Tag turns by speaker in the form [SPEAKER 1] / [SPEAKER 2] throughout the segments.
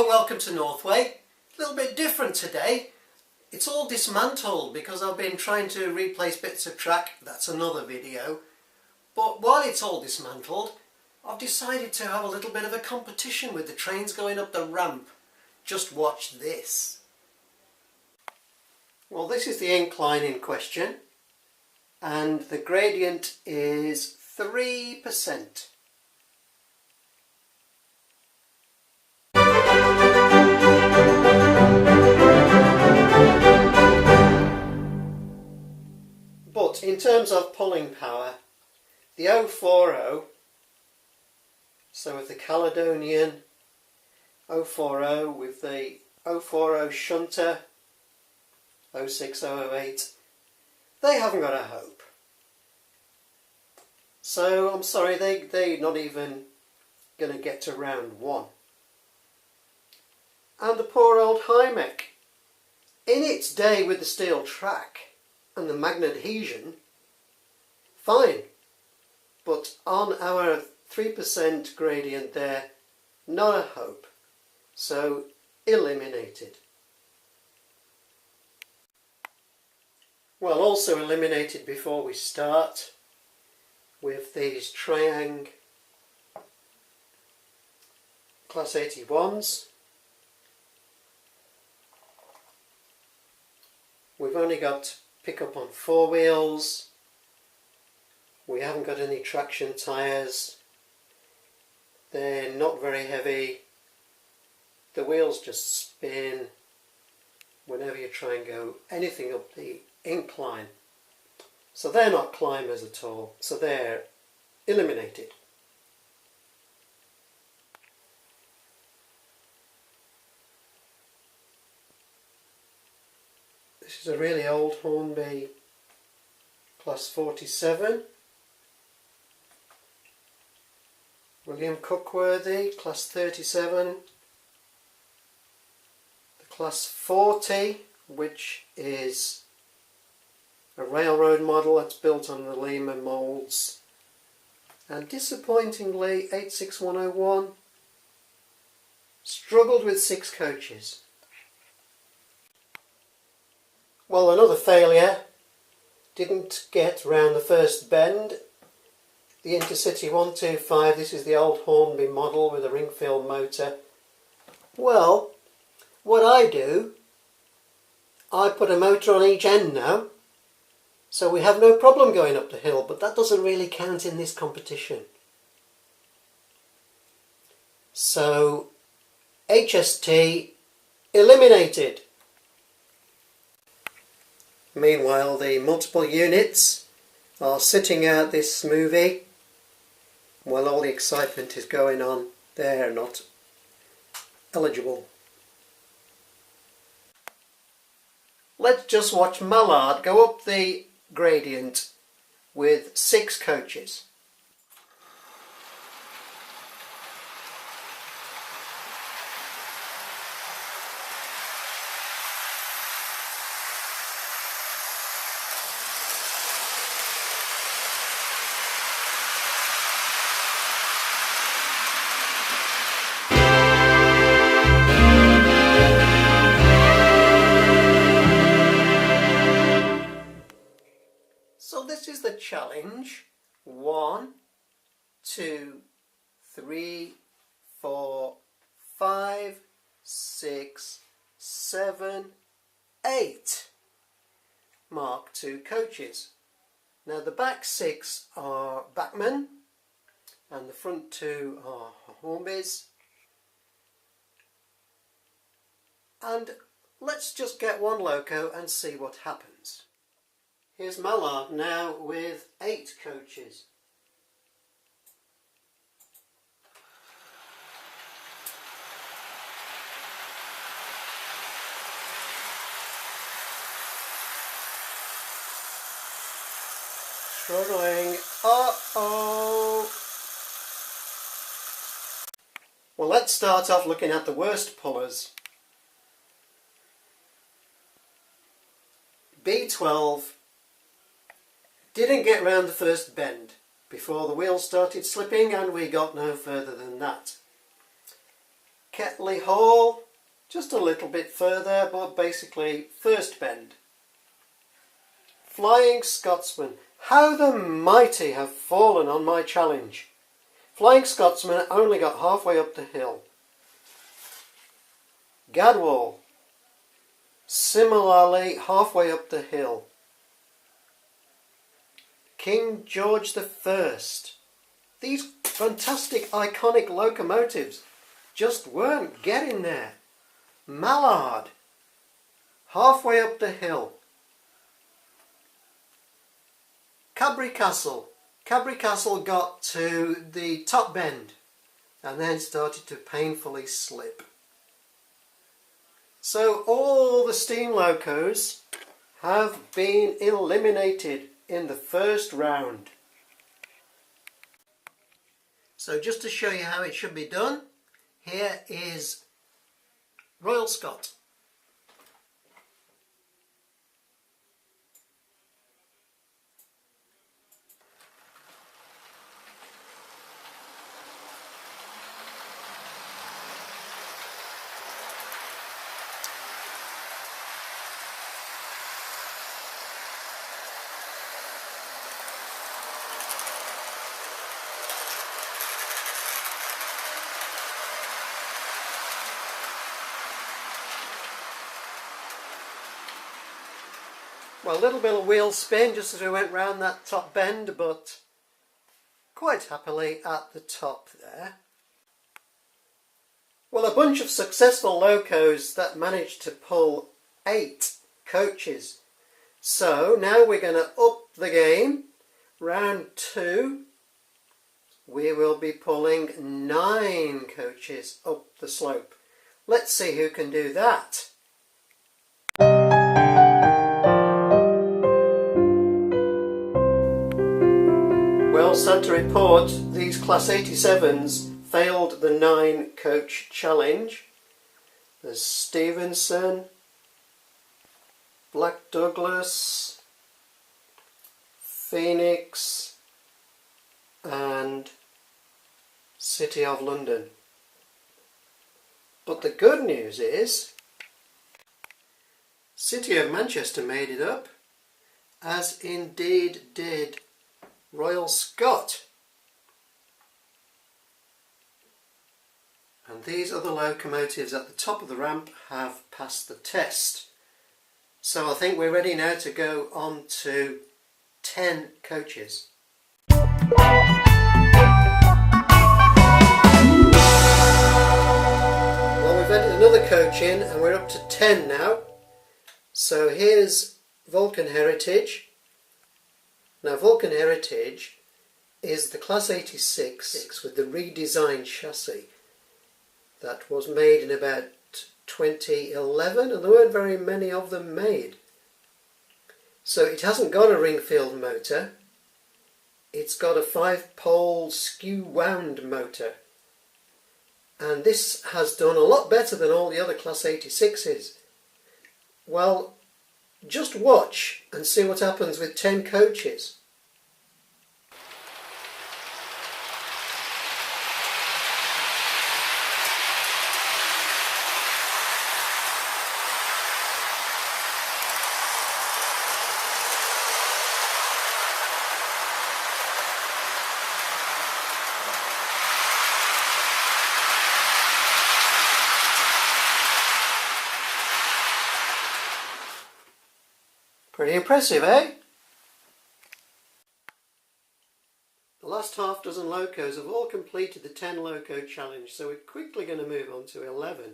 [SPEAKER 1] Hello and welcome to Northway. A little bit different today. It's all dismantled because I've been trying to replace bits of track. That's another video. But while it's all dismantled, I've decided to have a little bit of a competition with the trains going up the ramp. Just watch this. Well, this is the incline in question, and the gradient is 3%. But in terms of pulling power, the 040, so with the Caledonian 040 with the 040 shunter 06008, they haven't got a hope. So I'm sorry, they're not even going to get to round one. And the poor old Hymec, in its day with the steel track and the magnet adhesion, fine, but on our 3% gradient there, not a hope, so eliminated. Well, also eliminated before we start with these Triang Class 81s. We've only got pickup on 4 wheels. We haven't got any traction tyres. They're not very heavy. The wheels just spin whenever you try and go anything up the incline. So they're not climbers at all. So they're eliminated. This is a really old Hornby Class 47. William Cookworthy, Class 37. The Class 40, which is a railroad model that's built on the Lima moulds. And disappointingly, 86101 struggled with 6 coaches. Well, another failure, didn't get round the first bend. The Intercity 125, this is the old Hornby model with a ring-filled motor. Well, what I do, I put a motor on each end now, so we have no problem going up the hill, but that doesn't really count in this competition. So, HST eliminated. Meanwhile, the multiple units are sitting out this movie while all the excitement is going on. They're not eligible. Let's just watch Mallard go up the gradient with 6 coaches. So this is the challenge. 1, 2, 3, 4, 5, 6, 7, 8. Mark 2 coaches. Now the back 6 are Bachmann and the front 2 are Hornbys. And let's just get one loco and see what happens. Here's Mallard now with 8 coaches. Struggling. Uh-oh. Well, let's start off looking at the worst pullers. B12 didn't get round the first bend before the wheels started slipping, and we got no further than that. Ketley Hall, just a little bit further, but basically first bend. Flying Scotsman. How the mighty have fallen on my challenge. Flying Scotsman only got halfway up the hill. Gadwall, similarly halfway up the hill. King George I. These fantastic iconic locomotives just weren't getting there. Mallard, halfway up the hill. Cadbury Castle. Cadbury Castle got to the top bend and then started to painfully slip. So all the steam locos have been eliminated in the first round. So just to show you how it should be done, here is Royal Scot. Well, a little bit of wheel spin just as we went round that top bend, but quite happily at the top there. Well, a bunch of successful locos that managed to pull 8 coaches. So now we're going to up the game. Round 2, we will be pulling 9 coaches up the slope. Let's see who can do that. Well, sad to report, these Class 87s failed the 9 coach challenge. There's Stevenson, Black Douglas, Phoenix and City of London. But the good news is City of Manchester made it up, as indeed did Royal Scot. And these other locomotives at the top of the ramp have passed the test. So I think we're ready now to go on to 10 coaches. Well, we've added another coach in and we're up to 10 now. So here's Vulcan Heritage. Now Vulcan Heritage is the Class 86 with the redesigned chassis that was made in about 2011, and there weren't very many of them made. So it hasn't got a ring-filled motor, it's got a 5-pole skew-wound motor, and this has done a lot better than all the other Class 86s. Well, just watch and see what happens with 10 coaches. Pretty impressive, eh? The last half dozen locos have all completed the 10 loco challenge, so we're quickly going to move on to 11.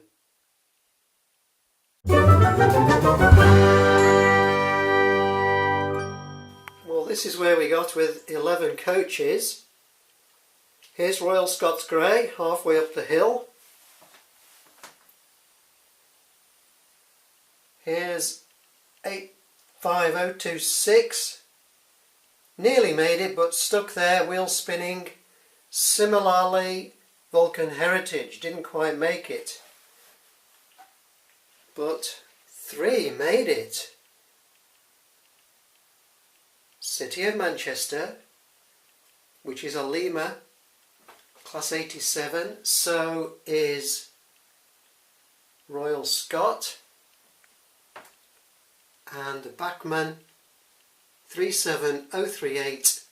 [SPEAKER 1] Well, this is where we got with 11 coaches. Here's Royal Scots Grey, halfway up the hill. Here's 85026. Nearly made it, but stuck there, wheel spinning. Similarly, Vulcan Heritage didn't quite make it. But 3 made it. City of Manchester, which is a Lima, Class 87, so is Royal Scot, and the Bachmann 37038.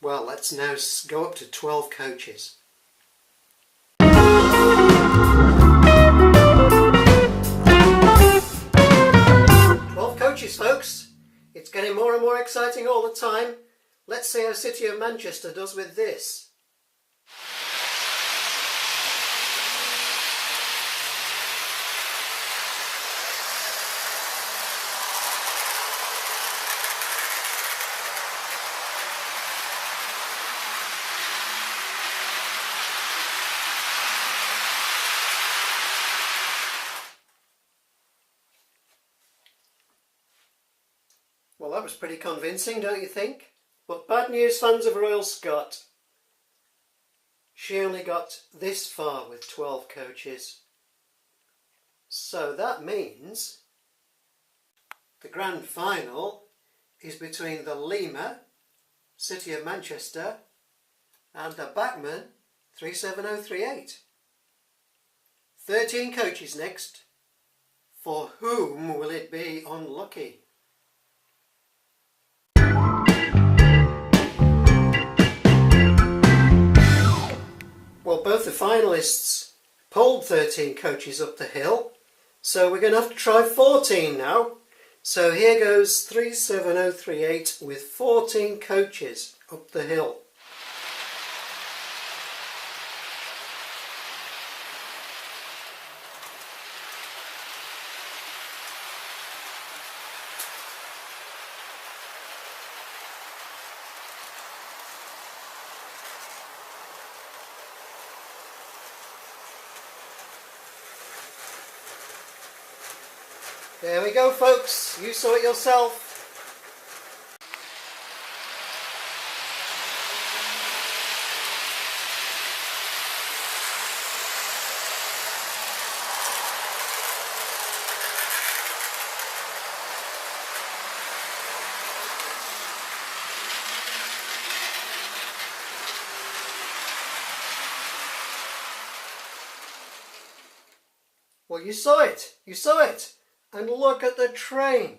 [SPEAKER 1] Well, let's now go up to 12 coaches. 12 coaches, folks. It's getting more and more exciting all the time. Let's see how City of Manchester does with this. Well, that was pretty convincing, don't you think? But bad news, fans of Royal Scot. She only got this far with 12 coaches. So that means the grand final is between the Lima, City of Manchester, and the Bachmann 37038. 13 coaches next. For whom will it be unlucky? Well, both the finalists pulled 13 coaches up the hill, so we're going to have to try 14 now. So here goes 37038 with 14 coaches up the hill. There we go, folks. You saw it yourself. Well, you saw it. You saw it. And look at the train.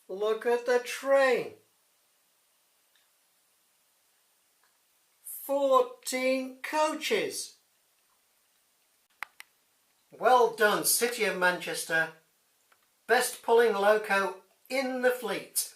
[SPEAKER 1] Look at the train. 14 coaches. Well done, City of Manchester. Best pulling loco in the fleet.